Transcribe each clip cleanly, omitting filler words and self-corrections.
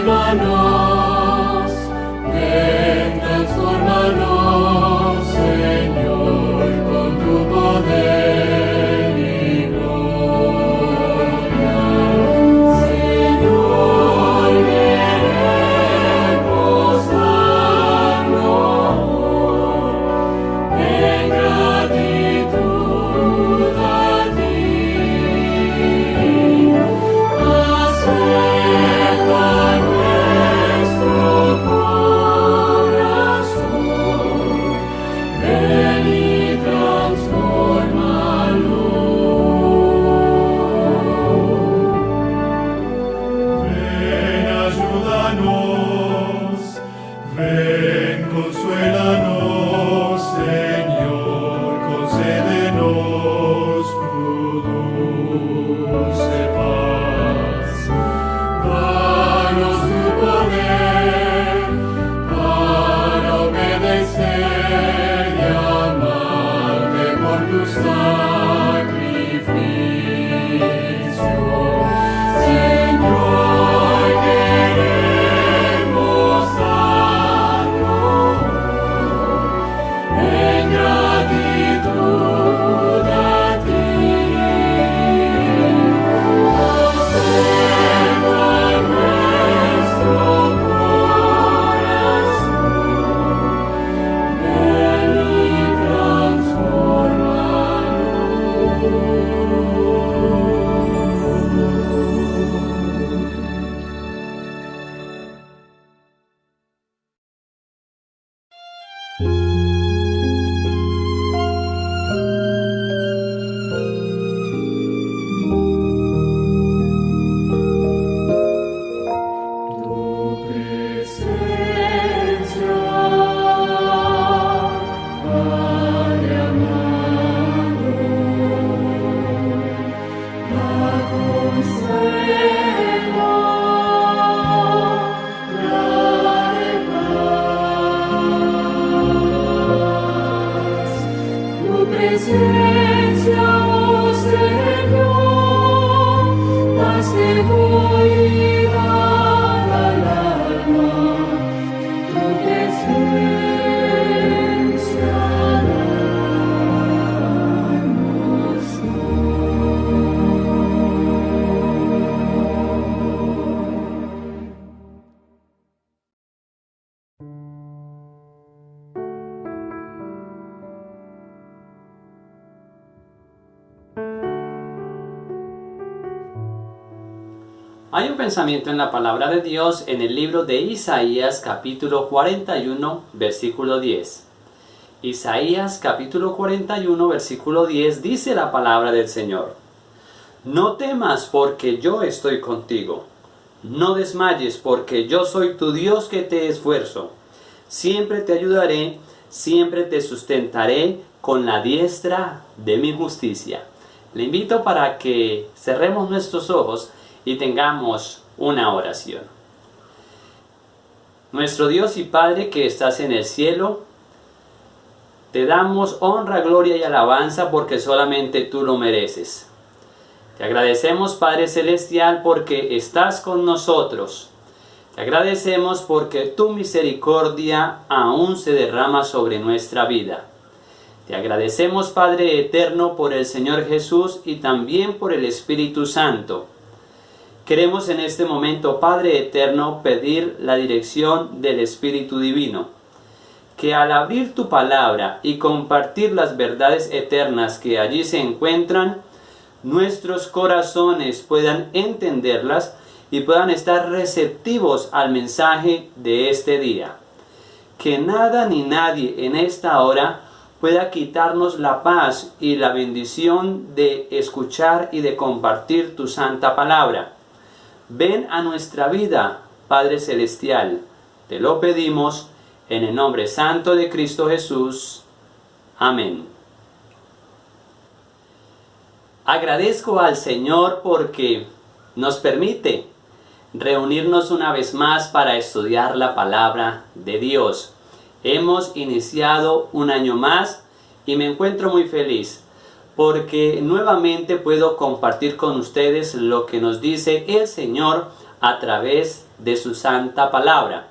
Anímanos, ven, transfórmanos, Señor, con tu poder y gloria. Señor, queremos darnos en gratitud a ti. Ven, consuélanos, Señor, concédenos tu dulce paz. Danos tu poder para obedecer y amarte por tu sacrificio. Señor, queremos en gratitud a ti. Acerca nuestro corazón, ven y presencia, oh Señor, da seguridad al alma, tu presencia danos Hay un pensamiento en la palabra de Dios en el libro de Isaías capítulo 41 versículo 10. Isaías capítulo 41 versículo 10 dice la palabra del Señor: No temas porque yo estoy contigo, no desmayes porque yo soy tu Dios que te esfuerzo. Siempre te ayudaré, siempre te sustentaré con la diestra de mi justicia. Le invito para que cerremos nuestros ojos y tengamos una oración. Nuestro Dios y Padre que estás en el cielo, te damos honra, gloria y alabanza porque solamente tú lo mereces. Te agradecemos, Padre Celestial, porque estás con nosotros. Te agradecemos porque tu misericordia aún se derrama sobre nuestra vida. Te agradecemos, Padre eterno, por el Señor Jesús y también por el Espíritu Santo. Queremos en este momento, Padre eterno, pedir la dirección del Espíritu Divino, que al abrir tu palabra y compartir las verdades eternas que allí se encuentran, nuestros corazones puedan entenderlas y puedan estar receptivos al mensaje de este día. Que nada ni nadie en esta hora pueda quitarnos la paz y la bendición de escuchar y de compartir tu santa palabra. Ven a nuestra vida, Padre Celestial. Te lo pedimos en el nombre santo de Cristo Jesús. Amén. Agradezco al Señor porque nos permite reunirnos una vez más para estudiar la palabra de Dios. Hemos iniciado un año más y me encuentro muy feliz porque nuevamente puedo compartir con ustedes lo que nos dice el Señor a través de su santa palabra.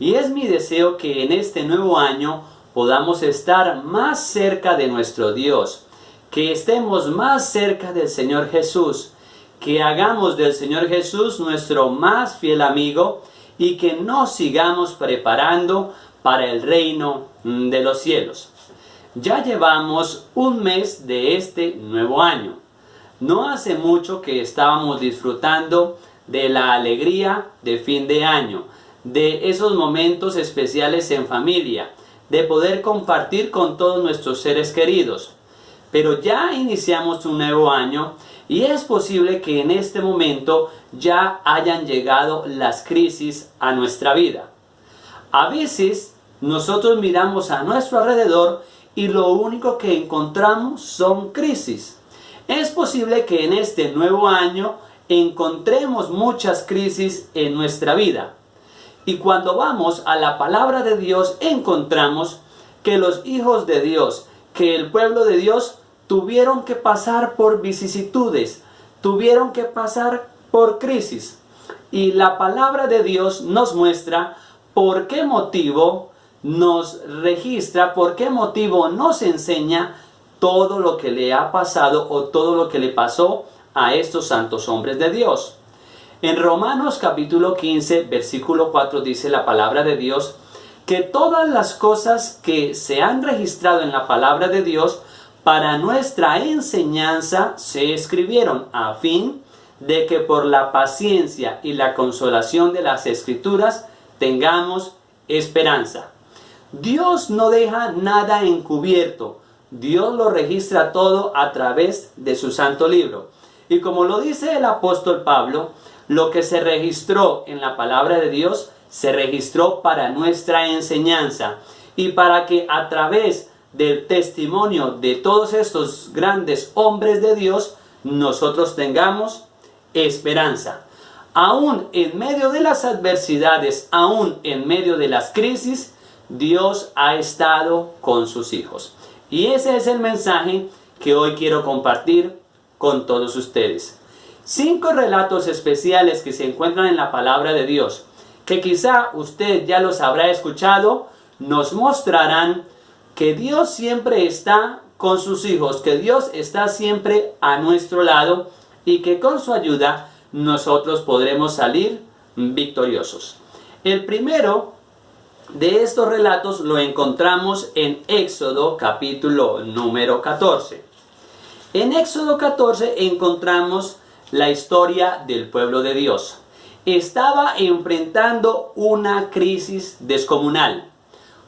Y es mi deseo que en este nuevo año podamos estar más cerca de nuestro Dios, que estemos más cerca del Señor Jesús, que hagamos del Señor Jesús nuestro más fiel amigo y que nos sigamos preparando para el reino de los cielos. Ya llevamos un mes de este nuevo año. No hace mucho que estábamos disfrutando de la alegría de fin de año, de esos momentos especiales en familia, de poder compartir con todos nuestros seres queridos. Pero ya iniciamos un nuevo año y es posible que en este momento ya hayan llegado las crisis a nuestra vida. A veces nosotros miramos a nuestro alrededor y lo único que encontramos son crisis. Es posible que en este nuevo año encontremos muchas crisis en nuestra vida. Y cuando vamos a la palabra de Dios encontramos que los hijos de Dios, que el pueblo de Dios tuvieron que pasar por vicisitudes, tuvieron que pasar por crisis. Y la palabra de Dios nos muestra por qué motivo nos registra, por qué motivo nos enseña todo lo que le ha pasado o todo lo que le pasó a estos santos hombres de Dios. En Romanos capítulo 15, versículo 4 dice la palabra de Dios que todas las cosas que se han registrado en la palabra de Dios para nuestra enseñanza se escribieron a fin de que por la paciencia y la consolación de las Escrituras tengamos esperanza. Dios no deja nada encubierto. Dios lo registra todo a través de su santo libro. Y como lo dice el apóstol Pablo, lo que se registró en la palabra de Dios se registró para nuestra enseñanza y para que a través del testimonio de todos estos grandes hombres de Dios nosotros tengamos esperanza. Aún en medio de las adversidades, aún en medio de las crisis, Dios ha estado con sus hijos. Y ese es el mensaje que hoy quiero compartir con todos ustedes. 5 relatos especiales que se encuentran en la palabra de Dios, que quizá usted ya los habrá escuchado, nos mostrarán que Dios siempre está con sus hijos, que Dios está siempre a nuestro lado y que con su ayuda nosotros podremos salir victoriosos. El primero de estos relatos lo encontramos en Éxodo capítulo número 14. En Éxodo 14 encontramos la historia del pueblo de Dios. Estaba enfrentando una crisis descomunal.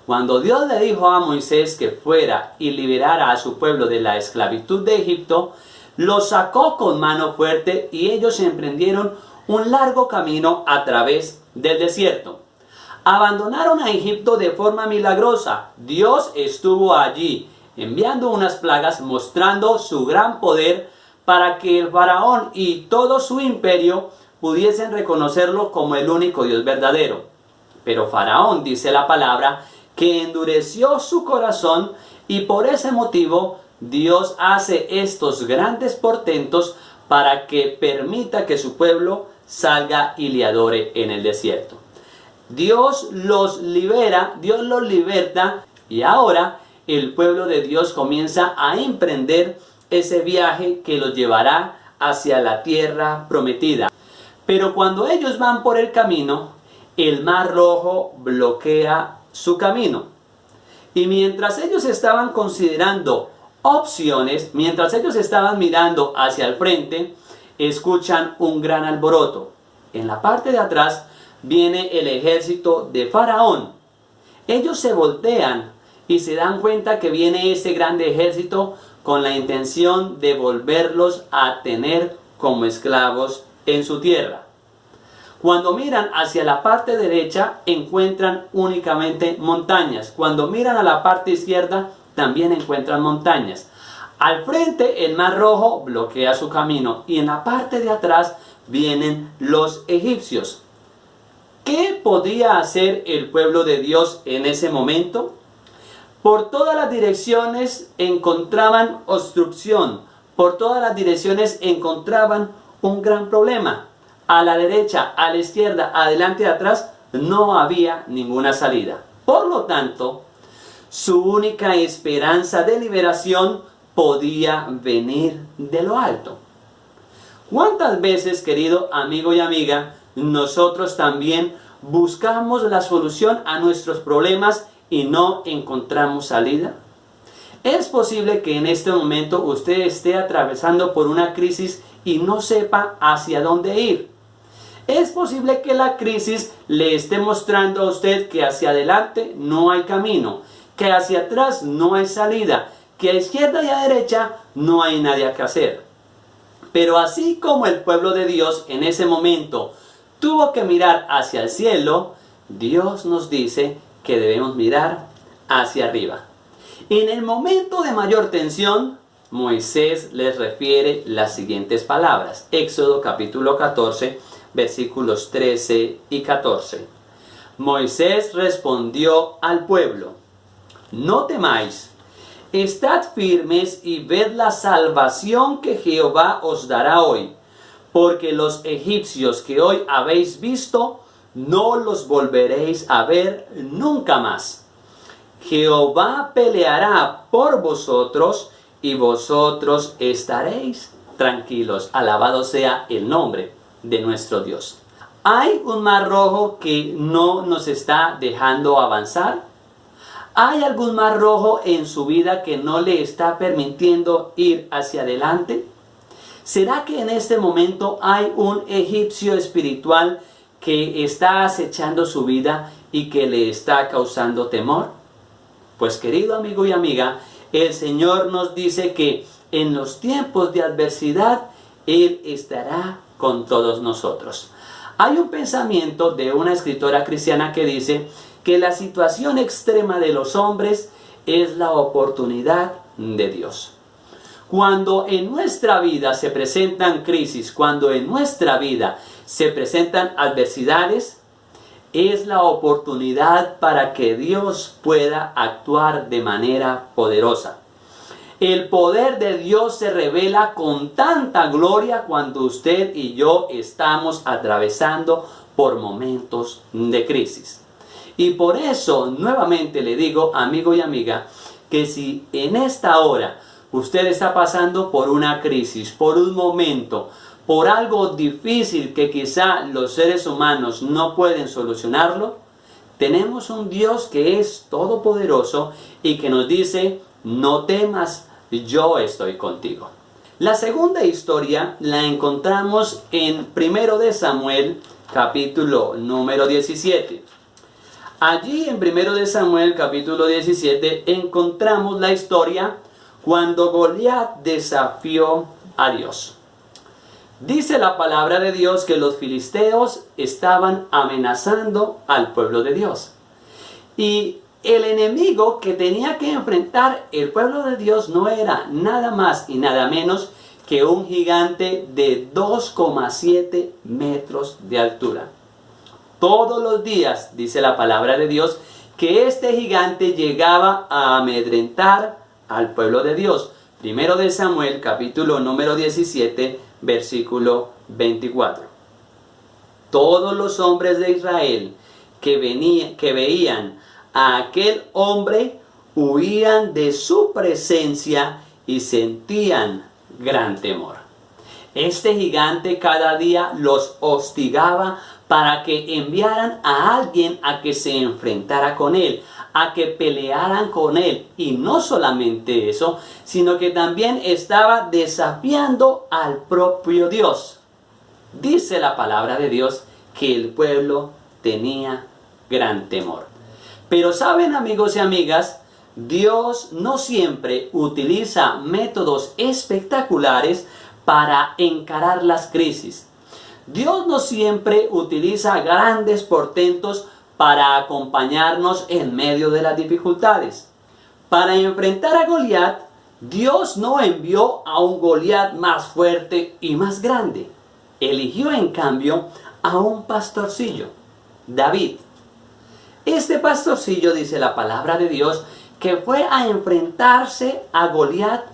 Cuando Dios le dijo a Moisés que fuera y liberara a su pueblo de la esclavitud de Egipto, lo sacó con mano fuerte y ellos emprendieron un largo camino a través del desierto. Abandonaron a Egipto de forma milagrosa. Dios estuvo allí, enviando unas plagas, mostrando su gran poder para que el faraón y todo su imperio pudiesen reconocerlo como el único Dios verdadero. Pero Faraón, dice la palabra, que endureció su corazón y por ese motivo Dios hace estos grandes portentos para que permita que su pueblo salga y le adore en el desierto. Dios los libera, Dios los liberta y ahora el pueblo de Dios comienza a emprender ese viaje que los llevará hacia la tierra prometida. Pero cuando ellos van por el camino, el Mar Rojo bloquea su camino. Y mientras ellos estaban considerando opciones, mientras ellos estaban mirando hacia el frente, escuchan un gran alboroto. En la parte de atrás viene el ejército de Faraón. Ellos se voltean y se dan cuenta que viene ese grande ejército con la intención de volverlos a tener como esclavos en su tierra. Cuando miran hacia la parte derecha, encuentran únicamente montañas. Cuando miran a la parte izquierda, también encuentran montañas. Al frente, el Mar Rojo bloquea su camino y en la parte de atrás vienen los egipcios. ¿Qué podía hacer el pueblo de Dios en ese momento? Por todas las direcciones encontraban obstrucción. Por todas las direcciones encontraban un gran problema. A la derecha, a la izquierda, adelante y atrás, no había ninguna salida. Por lo tanto, su única esperanza de liberación podía venir de lo alto. ¿Cuántas veces, querido amigo y amiga, nosotros también buscamos la solución a nuestros problemas y no encontramos salida? Es posible que en este momento usted esté atravesando por una crisis y no sepa hacia dónde ir. Es posible que la crisis le esté mostrando a usted que hacia adelante no hay camino, que hacia atrás no hay salida, que a izquierda y a derecha no hay nada que hacer. Pero así como el pueblo de Dios en ese momento tuvo que mirar hacia el cielo, Dios nos dice que debemos mirar hacia arriba. En el momento de mayor tensión, Moisés les refiere las siguientes palabras. Éxodo capítulo 14, versículos 13 y 14. Moisés respondió al pueblo: no temáis, estad firmes y ved la salvación que Jehová os dará hoy, porque los egipcios que hoy habéis visto, no los volveréis a ver nunca más. Jehová peleará por vosotros y vosotros estaréis tranquilos. Alabado sea el nombre de nuestro Dios. ¿Hay un mar rojo que no nos está dejando avanzar? ¿Hay algún mar rojo en su vida que no le está permitiendo ir hacia adelante? ¿Será que en este momento hay un egipcio espiritual que está acechando su vida y que le está causando temor? Pues querido amigo y amiga, el Señor nos dice que en los tiempos de adversidad Él estará con todos nosotros. Hay un pensamiento de una escritora cristiana que dice que la situación extrema de los hombres es la oportunidad de Dios. Cuando en nuestra vida se presentan crisis, cuando en nuestra vida se presentan adversidades, es la oportunidad para que Dios pueda actuar de manera poderosa. El poder de Dios se revela con tanta gloria cuando usted y yo estamos atravesando por momentos de crisis. Y por eso nuevamente le digo, amigo y amiga, que si en esta hora usted está pasando por una crisis, por un momento, por algo difícil que quizá los seres humanos no pueden solucionarlo, tenemos un Dios que es todopoderoso y que nos dice: no temas, yo estoy contigo. La segunda historia la encontramos en 1 de Samuel, capítulo número 17. Allí en 1 de Samuel, capítulo 17, encontramos la historia cuando Goliat desafió a Dios. Dice la palabra de Dios que los filisteos estaban amenazando al pueblo de Dios. Y el enemigo que tenía que enfrentar el pueblo de Dios no era nada más y nada menos que un gigante de 2,7 metros de altura. Todos los días, dice la palabra de Dios, que este gigante llegaba a amedrentar al pueblo de Dios. 1 de Samuel, capítulo número 17, versículo 24. Todos los hombres de Israel que veían a aquel hombre huían de su presencia y sentían gran temor. Este gigante cada día los hostigaba para que enviaran a alguien a que se enfrentara con él, a que pelearan con él. Y no solamente eso, sino que también estaba desafiando al propio Dios. Dice la palabra de Dios que el pueblo tenía gran temor. Pero saben, amigos y amigas, Dios no siempre utiliza métodos espectaculares para encarar las crisis. Dios no siempre utiliza grandes portentos para acompañarnos en medio de las dificultades. Para enfrentar a Goliat, Dios no envió a un Goliat más fuerte y más grande. Eligió en cambio a un pastorcillo, David. Este pastorcillo, dice la palabra de Dios, que fue a enfrentarse a Goliat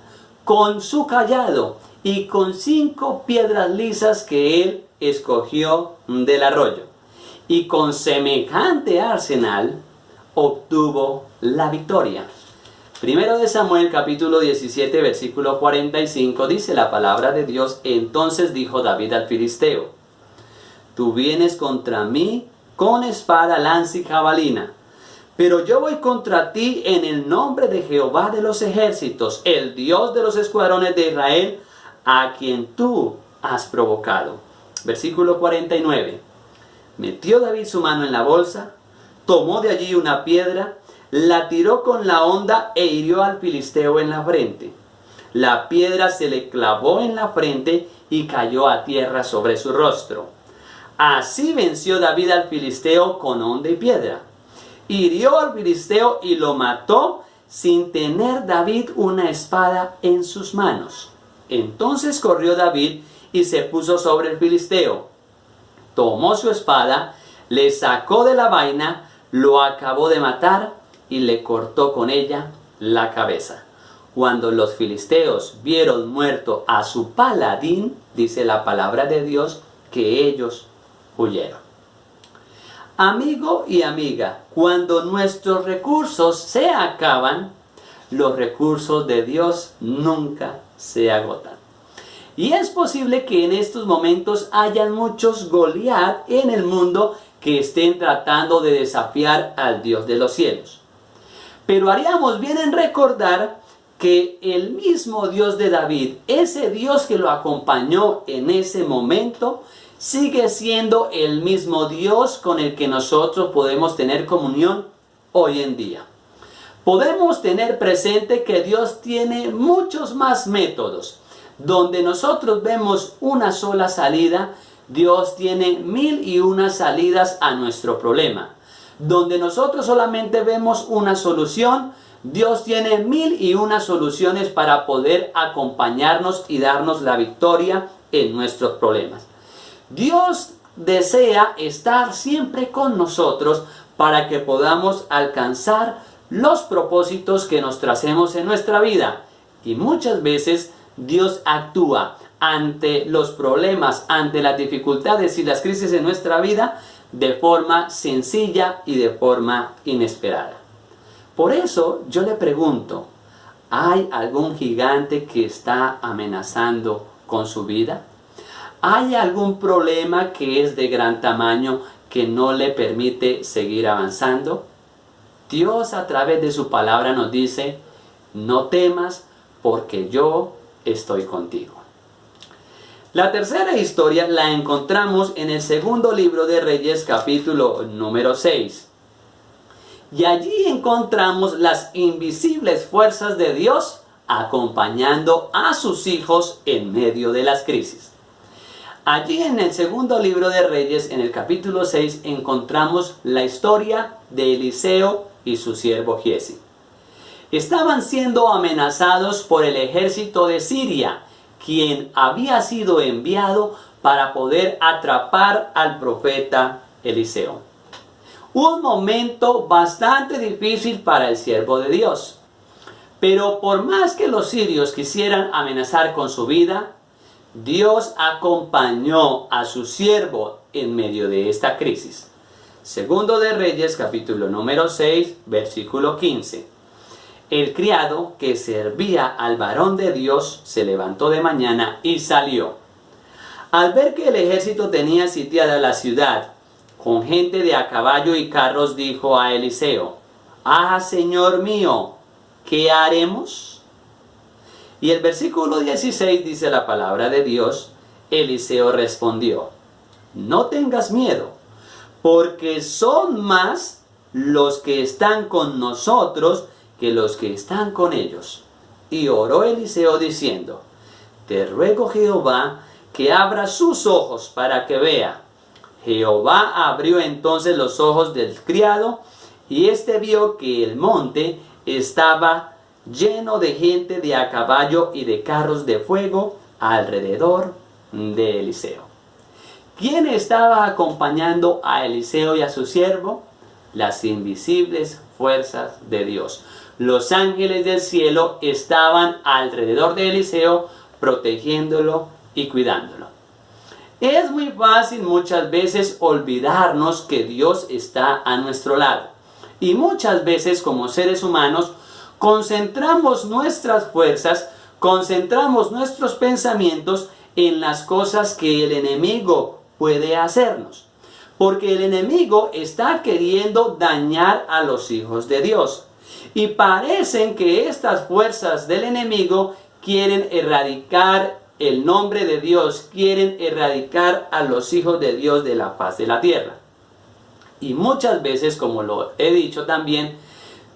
con su cayado y con 5 piedras lisas que él escogió del arroyo. Y con semejante arsenal obtuvo la victoria. Primero de Samuel capítulo 17 versículo 45 dice la palabra de Dios: entonces dijo David al filisteo: tú vienes contra mí con espada, lanza y jabalina, pero yo voy contra ti en el nombre de Jehová de los ejércitos, el Dios de los escuadrones de Israel, a quien tú has provocado. Versículo 49. Metió David su mano en la bolsa, tomó de allí una piedra, la tiró con la honda e hirió al filisteo en la frente. La piedra se le clavó en la frente y cayó a tierra sobre su rostro. Así venció David al filisteo con honda y piedra. Hirió al filisteo y lo mató sin tener David una espada en sus manos. Entonces corrió David y se puso sobre el filisteo. Tomó su espada, le sacó de la vaina, lo acabó de matar y le cortó con ella la cabeza. Cuando los filisteos vieron muerto a su paladín, dice la palabra de Dios, que ellos huyeron. Amigo y amiga, cuando nuestros recursos se acaban, los recursos de Dios nunca se agotan. Y es posible que en estos momentos hayan muchos Goliat en el mundo que estén tratando de desafiar al Dios de los cielos. Pero haríamos bien en recordar que el mismo Dios de David, ese Dios que lo acompañó en ese momento, sigue siendo el mismo Dios con el que nosotros podemos tener comunión hoy en día. Podemos tener presente que Dios tiene muchos más métodos. Donde nosotros vemos una sola salida, Dios tiene 1001 salidas a nuestro problema. Donde nosotros solamente vemos una solución, Dios tiene 1001 soluciones para poder acompañarnos y darnos la victoria en nuestros problemas. Dios desea estar siempre con nosotros para que podamos alcanzar los propósitos que nos tracemos en nuestra vida. Y muchas veces Dios actúa ante los problemas, ante las dificultades y las crisis en nuestra vida de forma sencilla y de forma inesperada. Por eso yo le pregunto, ¿hay algún gigante que está amenazando con su vida? ¿Hay algún problema que es de gran tamaño que no le permite seguir avanzando? Dios a través de su palabra nos dice, no temas porque yo estoy contigo. La tercera historia la encontramos en el segundo libro de Reyes, capítulo número 6. Y allí encontramos las invisibles fuerzas de Dios acompañando a sus hijos en medio de las crisis. Allí en el segundo libro de Reyes, en el capítulo 6, encontramos la historia de Eliseo y su siervo Giezi. Estaban siendo amenazados por el ejército de Siria, quien había sido enviado para poder atrapar al profeta Eliseo. Un momento bastante difícil para el siervo de Dios. Pero por más que los sirios quisieran amenazar con su vida, Dios acompañó a su siervo en medio de esta crisis. Segundo de Reyes, capítulo número 6, versículo 15. El criado que servía al varón de Dios se levantó de mañana y salió. Al ver que el ejército tenía sitiada la ciudad, con gente de a caballo y carros, dijo a Eliseo: «Ah, Señor mío, ¿qué haremos?». Y el versículo 16 dice la palabra de Dios: Eliseo respondió: «No tengas miedo, porque son más los que están con nosotros que los que están con ellos. Y oró Eliseo diciendo: te ruego, Jehová, que abra sus ojos para que vea. Jehová abrió entonces los ojos del criado, y éste vio que el monte estaba lleno de gente de a caballo y de carros de fuego alrededor de Eliseo. ¿Quién estaba acompañando a Eliseo y a su siervo? Las invisibles fuerzas de Dios. Los ángeles del cielo estaban alrededor de Eliseo, protegiéndolo y cuidándolo. Es muy fácil muchas veces olvidarnos que Dios está a nuestro lado. Y muchas veces como seres humanos concentramos nuestras fuerzas, concentramos nuestros pensamientos en las cosas que el enemigo puede hacernos. Porque el enemigo está queriendo dañar a los hijos de Dios. Y parecen que estas fuerzas del enemigo quieren erradicar el nombre de Dios, quieren erradicar a los hijos de Dios de la faz de la tierra. Y muchas veces, como lo he dicho también,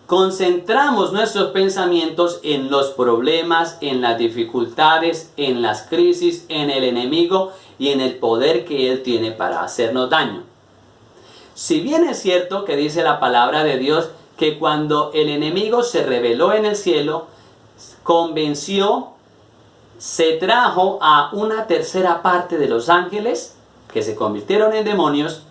concentramos nuestros pensamientos en los problemas, en las dificultades, en las crisis, en el enemigo y en el poder que él tiene para hacernos daño. Si bien es cierto que dice la palabra de Dios que cuando el enemigo se rebeló en el cielo, convenció, se trajo a una tercera parte de los ángeles que se convirtieron en demonios.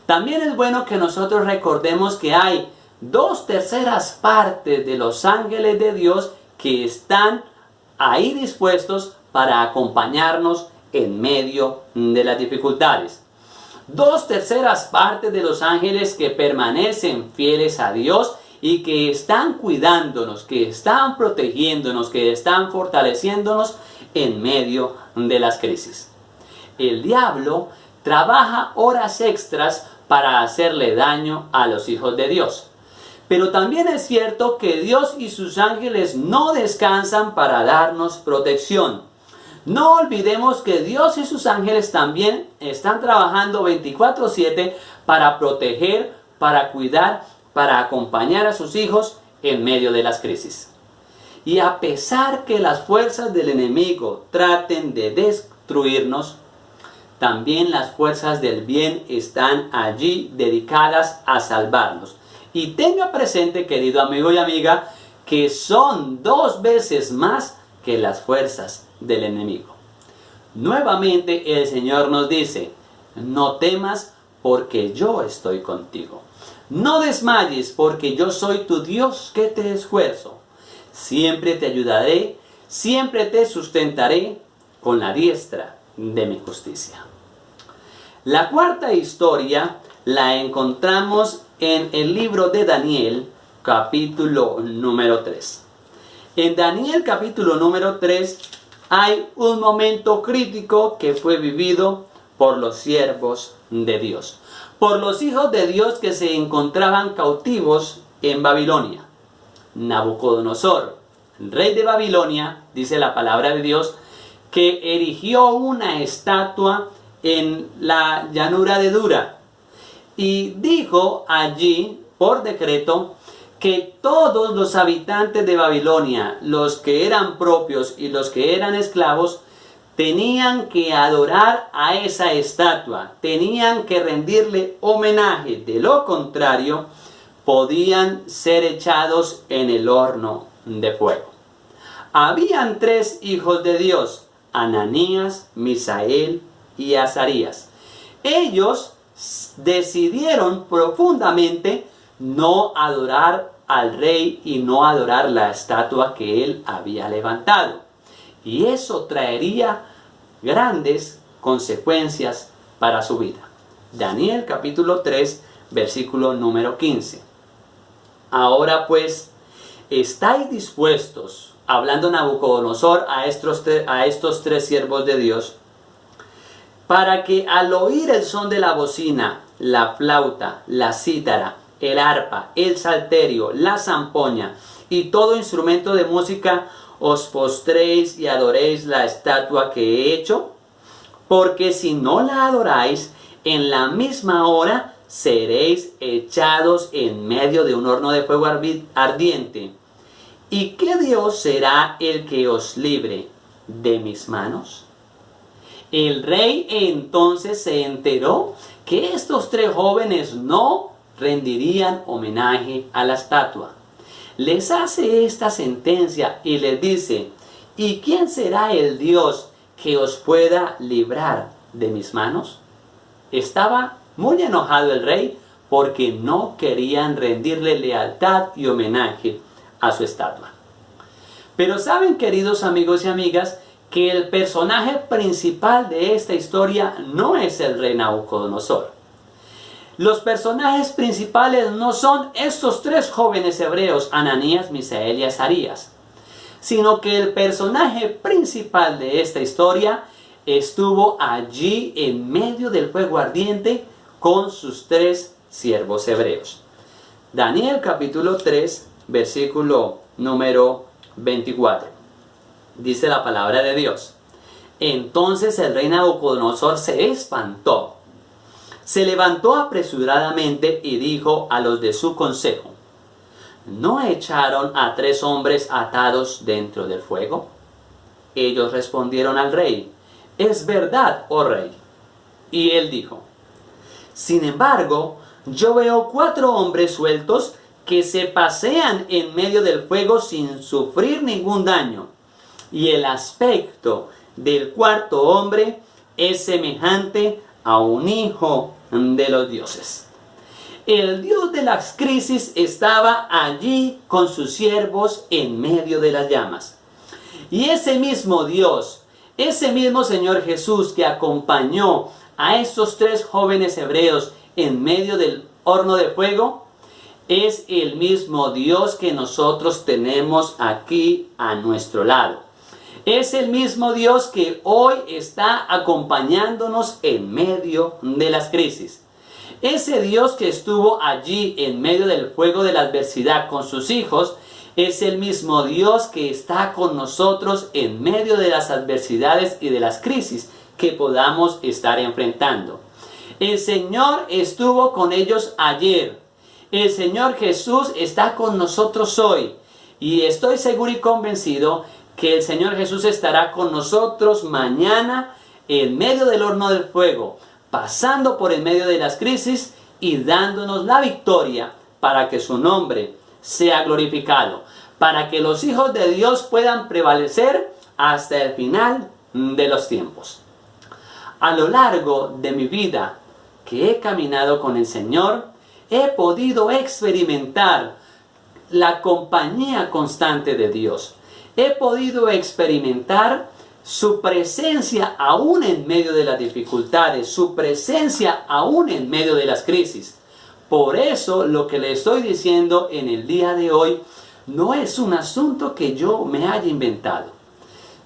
También es bueno que nosotros recordemos que hay 2/3 partes de los ángeles de Dios que están ahí dispuestos para acompañarnos en medio de las dificultades. 2/3 partes de los ángeles que permanecen fieles a Dios y que están cuidándonos, que están protegiéndonos, que están fortaleciéndonos en medio de las crisis. El diablo trabaja horas extras para hacerle daño a los hijos de Dios. Pero también es cierto que Dios y sus ángeles no descansan para darnos protección. No olvidemos que Dios y sus ángeles también están trabajando 24/7 para proteger, para cuidar, para acompañar a sus hijos en medio de las crisis. Y a pesar que las fuerzas del enemigo traten de destruirnos, también las fuerzas del bien están allí dedicadas a salvarnos. Y tenga presente, querido amigo y amiga, que son 2 veces más que las fuerzas del enemigo. Nuevamente el Señor nos dice: no temas porque yo estoy contigo. No desmayes porque yo soy tu Dios que te esfuerzo. Siempre te ayudaré, siempre te sustentaré con la diestra de mi justicia. La cuarta historia la encontramos en el libro de Daniel, capítulo número 3. En Daniel capítulo número 3 hay un momento crítico que fue vivido por los siervos de Dios, por los hijos de Dios que se encontraban cautivos en Babilonia. Nabucodonosor, rey de Babilonia, dice la palabra de Dios, que erigió una estatua en la llanura de Dura y dijo allí por decreto que todos los habitantes de Babilonia, los que eran propios y los que eran esclavos, tenían que adorar a esa estatua, tenían que rendirle homenaje, de lo contrario podían ser echados en el horno de fuego. Habían 3 hijos de Dios, Ananías, Misael y Azarías. Ellos decidieron profundamente no adorar al rey y no adorar la estatua que él había levantado. Y eso traería grandes consecuencias para su vida. Daniel capítulo 3, versículo número 15. Ahora pues, ¿estáis dispuestos, hablando Nabucodonosor a estos 3 siervos de Dios, para que al oír el son de la bocina, la flauta, la cítara, el arpa, el salterio, la zampoña y todo instrumento de música, os postréis y adoréis la estatua que he hecho? Porque si no la adoráis, en la misma hora seréis echados en medio de un horno de fuego ardiente. ¿y qué Dios será el que os libre de mis manos? El rey entonces se enteró que estos 3 jóvenes no rendirían homenaje a la estatua. Les hace esta sentencia y les dice: ¿y quién será el Dios que os pueda librar de mis manos? Estaba muy enojado el rey porque no querían rendirle lealtad y homenaje a su estatua. Pero saben, queridos amigos y amigas, que el personaje principal de esta historia no es el rey Nabucodonosor. Los personajes principales no son estos 3 jóvenes hebreos, Ananías, Misael y Azarías, sino que el personaje principal de esta historia estuvo allí en medio del fuego ardiente con sus 3 siervos hebreos. Daniel capítulo 3, versículo número 24. Dice la palabra de Dios: entonces el rey Nabucodonosor se espantó, se levantó apresuradamente y dijo a los de su consejo: ¿no echaron a 3 hombres atados dentro del fuego? Ellos respondieron al rey: es verdad, oh rey. Y él dijo: sin embargo, yo veo 4 hombres sueltos que se pasean en medio del fuego sin sufrir ningún daño. Y el aspecto del 4º hombre es semejante a un hijo de los dioses. El Dios de las crisis estaba allí con sus siervos en medio de las llamas. Y ese mismo Dios, ese mismo Señor Jesús que acompañó a estos 3 jóvenes hebreos en medio del horno de fuego, es el mismo Dios que nosotros tenemos aquí a nuestro lado. Es el mismo Dios que hoy está acompañándonos en medio de las crisis. Ese Dios que estuvo allí en medio del fuego de la adversidad con sus hijos, es el mismo Dios que está con nosotros en medio de las adversidades y de las crisis que podamos estar enfrentando. El Señor estuvo con ellos ayer. El Señor Jesús está con nosotros hoy. Y estoy seguro y convencido que el Señor Jesús estará con nosotros mañana en medio del horno del fuego, pasando por en medio de las crisis y dándonos la victoria para que su nombre sea glorificado, para que los hijos de Dios puedan prevalecer hasta el final de los tiempos. A lo largo de mi vida que he caminado con el Señor, he podido experimentar la compañía constante de Dios. He podido experimentar su presencia aún en medio de las dificultades, su presencia aún en medio de las crisis. Por eso lo que le estoy diciendo en el día de hoy no es un asunto que yo me haya inventado.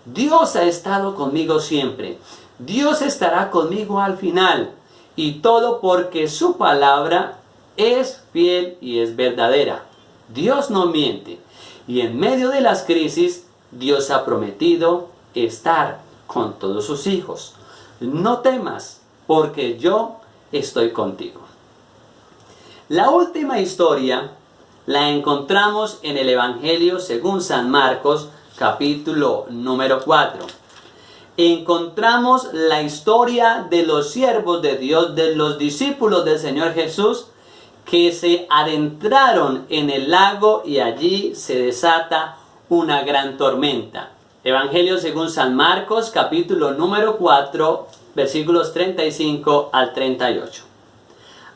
Dios ha estado conmigo siempre. Dios estará conmigo al final. Y todo porque su palabra es fiel y es verdadera. Dios no miente. Y en medio de las crisis, Dios ha prometido estar con todos sus hijos. No temas, porque yo estoy contigo. La última historia la encontramos en el Evangelio según San Marcos, capítulo número 4. Encontramos la historia de los siervos de Dios, de los discípulos del Señor Jesús, que se adentraron en el lago y allí se desata una gran tormenta. Evangelio según San Marcos, capítulo número 4, versículos 35 al 38.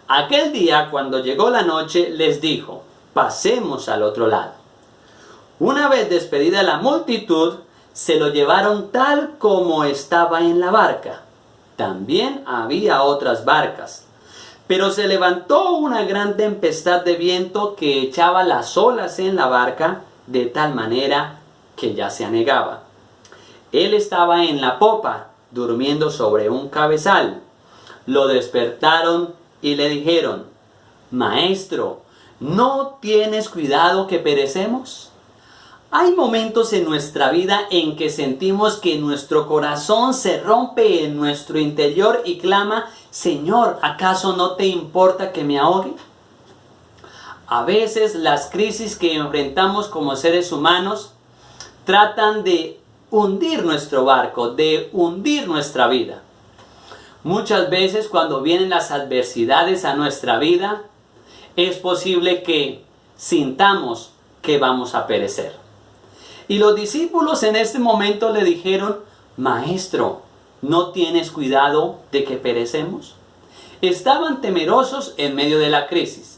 Aquel día, cuando llegó la noche, les dijo: pasemos al otro lado. Una vez despedida la multitud, se lo llevaron tal como estaba en la barca. También había otras barcas. Pero se levantó una gran tempestad de viento que echaba las olas en la barca de tal manera que ya se anegaba. Él estaba en la popa, durmiendo sobre un cabezal. Lo despertaron y le dijeron: Maestro, ¿no tienes cuidado que perecemos? Hay momentos en nuestra vida en que sentimos que nuestro corazón se rompe en nuestro interior y clama: Señor, ¿acaso no te importa que me ahogue? A veces las crisis que enfrentamos como seres humanos tratan de hundir nuestro barco, de hundir nuestra vida. Muchas veces cuando vienen las adversidades a nuestra vida, es posible que sintamos que vamos a perecer. Y los discípulos en este momento le dijeron: Maestro, ¿no tienes cuidado de que perecemos? Estaban temerosos en medio de la crisis.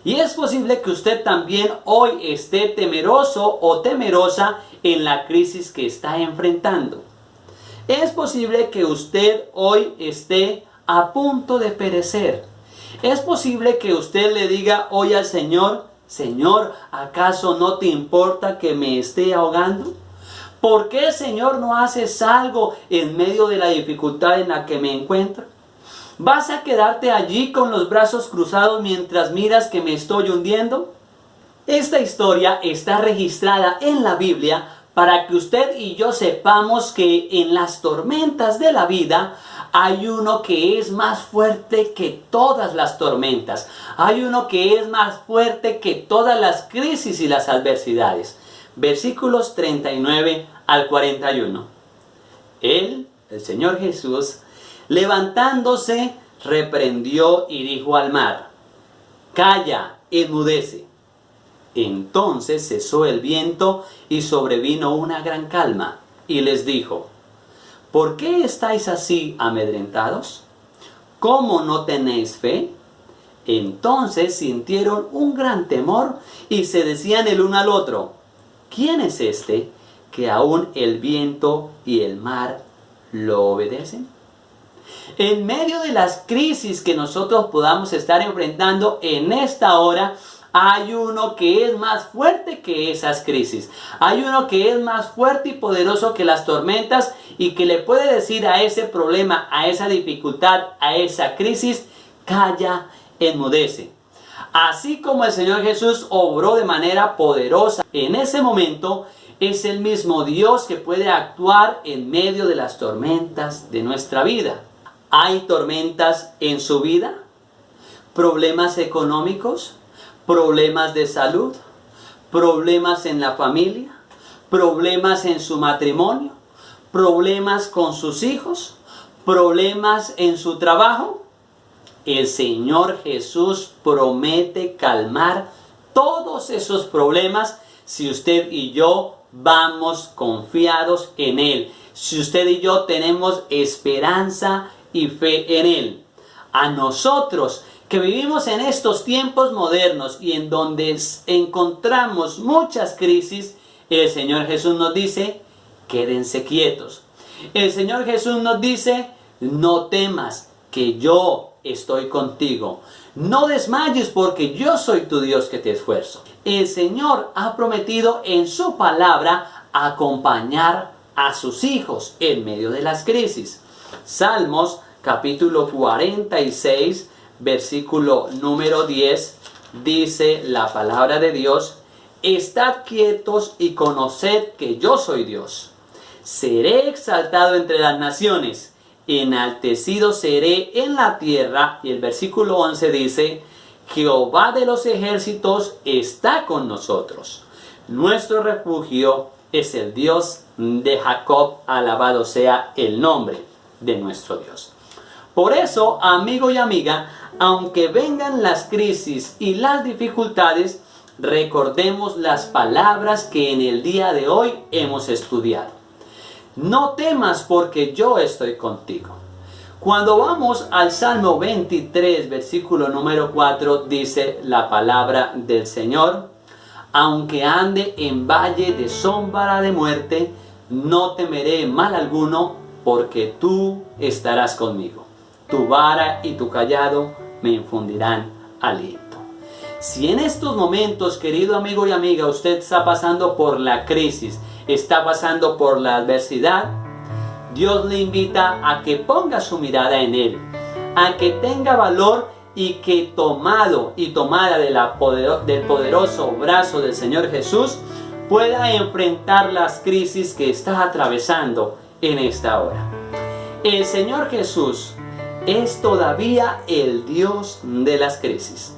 Y es posible que usted también hoy esté temeroso o temerosa en la crisis que está enfrentando. Es posible que usted hoy esté a punto de perecer. Es posible que usted le diga hoy al Señor: Señor, ¿acaso no te importa que me esté ahogando? ¿Por qué, Señor, no haces algo en medio de la dificultad en la que me encuentro? ¿Vas a quedarte allí con los brazos cruzados mientras miras que me estoy hundiendo? Esta historia está registrada en la Biblia para que usted y yo sepamos que en las tormentas de la vida hay uno que es más fuerte que todas las tormentas. Hay uno que es más fuerte que todas las crisis y las adversidades. Versículos 39 al 41. Él, el Señor Jesús, levantándose, reprendió y dijo al mar: Calla, enmudece. Entonces cesó el viento y sobrevino una gran calma. Y les dijo: ¿Por qué estáis así amedrentados? ¿Cómo no tenéis fe? Entonces sintieron un gran temor y se decían el uno al otro: ¿Quién es este que aún el viento y el mar lo obedecen? En medio de las crisis que nosotros podamos estar enfrentando en esta hora, hay uno que es más fuerte que esas crisis. Hay uno que es más fuerte y poderoso que las tormentas y que le puede decir a ese problema, a esa dificultad, a esa crisis: calla, enmudece. Así como el Señor Jesús obró de manera poderosa en ese momento, es el mismo Dios que puede actuar en medio de las tormentas de nuestra vida. ¿Hay tormentas en su vida? ¿Problemas económicos? ¿Problemas de salud? ¿Problemas en la familia? ¿Problemas en su matrimonio? ¿Problemas con sus hijos? ¿Problemas en su trabajo? El Señor Jesús promete calmar todos esos problemas si usted y yo vamos confiados en Él. Si usted y yo tenemos esperanza y fe en Él. A nosotros que vivimos en estos tiempos modernos y en donde encontramos muchas crisis, el Señor Jesús nos dice: quédense quietos. El Señor Jesús nos dice: no temas, que yo estoy contigo. No desmayes, porque yo soy tu Dios que te esfuerzo. El Señor ha prometido en su palabra acompañar a sus hijos en medio de las crisis. Salmos capítulo 46, versículo número 10, dice la palabra de Dios: estad quietos y conoced que yo soy Dios. Seré exaltado entre las naciones, enaltecido seré en la tierra. Y el versículo 11 dice: Jehová de los ejércitos está con nosotros. Nuestro refugio es el Dios de Jacob, alabado sea el nombre de nuestro Dios. Por eso, amigo y amiga, aunque vengan las crisis y las dificultades, recordemos las palabras que en el día de hoy hemos estudiado. No temas, porque yo estoy contigo. Cuando vamos al Salmo 23, versículo número 4, dice la palabra del Señor: aunque ande en valle de sombra de muerte, no temeré mal alguno, porque tú estarás conmigo. Tu vara y tu cayado me infundirán aliento. Si en estos momentos, querido amigo y amiga, usted está pasando por la crisis, está pasando por la adversidad, Dios le invita a que ponga su mirada en Él, a que tenga valor y que tomado y tomada del poderoso brazo del Señor Jesús, pueda enfrentar las crisis que está atravesando en esta hora. El Señor Jesús es todavía el Dios de las crisis.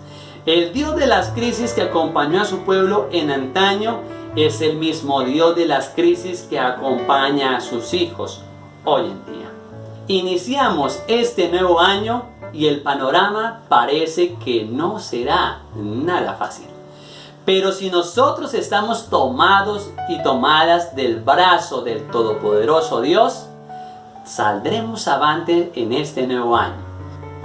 El Dios de las crisis que acompañó a su pueblo en antaño es el mismo Dios de las crisis que acompaña a sus hijos hoy en día. Iniciamos este nuevo año y el panorama parece que no será nada fácil. Pero si nosotros estamos tomados y tomadas del brazo del Todopoderoso Dios, saldremos avante en este nuevo año.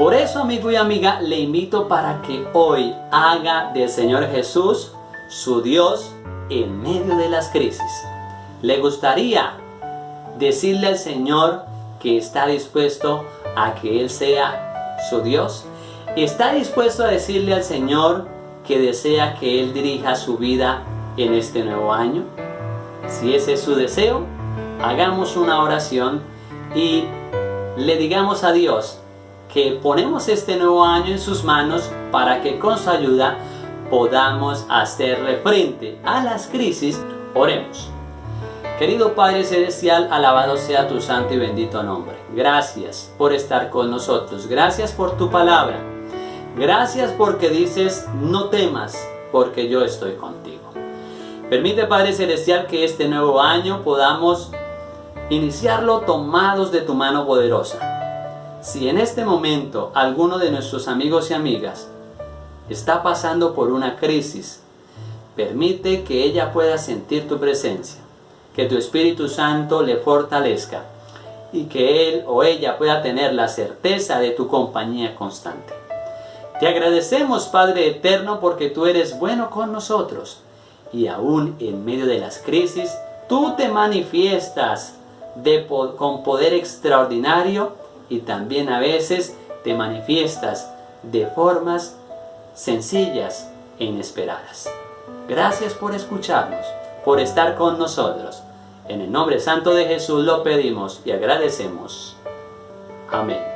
Por eso, amigo y amiga, le invito para que hoy haga del Señor Jesús su Dios en medio de las crisis. ¿Le gustaría decirle al Señor que está dispuesto a que Él sea su Dios? ¿Está dispuesto a decirle al Señor que desea que Él dirija su vida en este nuevo año? Si ese es su deseo, hagamos una oración y le digamos a Dios que ponemos este nuevo año en sus manos para que con su ayuda podamos hacerle frente a las crisis. Oremos. Querido Padre Celestial, alabado sea tu santo y bendito nombre. Gracias por estar con nosotros. Gracias por tu palabra. Gracias porque dices, no temas, porque yo estoy contigo. Permite, Padre Celestial, que este nuevo año podamos iniciarlo tomados de tu mano poderosa. Si en este momento alguno de nuestros amigos y amigas está pasando por una crisis, permite que ella pueda sentir tu presencia, que tu Espíritu Santo le fortalezca y que él o ella pueda tener la certeza de tu compañía constante. Te agradecemos, Padre eterno, porque tú eres bueno con nosotros y aún en medio de las crisis, tú te manifiestas con poder extraordinario y también a veces te manifiestas de formas sencillas e inesperadas. Gracias por escucharnos, por estar con nosotros. En el nombre santo de Jesús lo pedimos y agradecemos. Amén.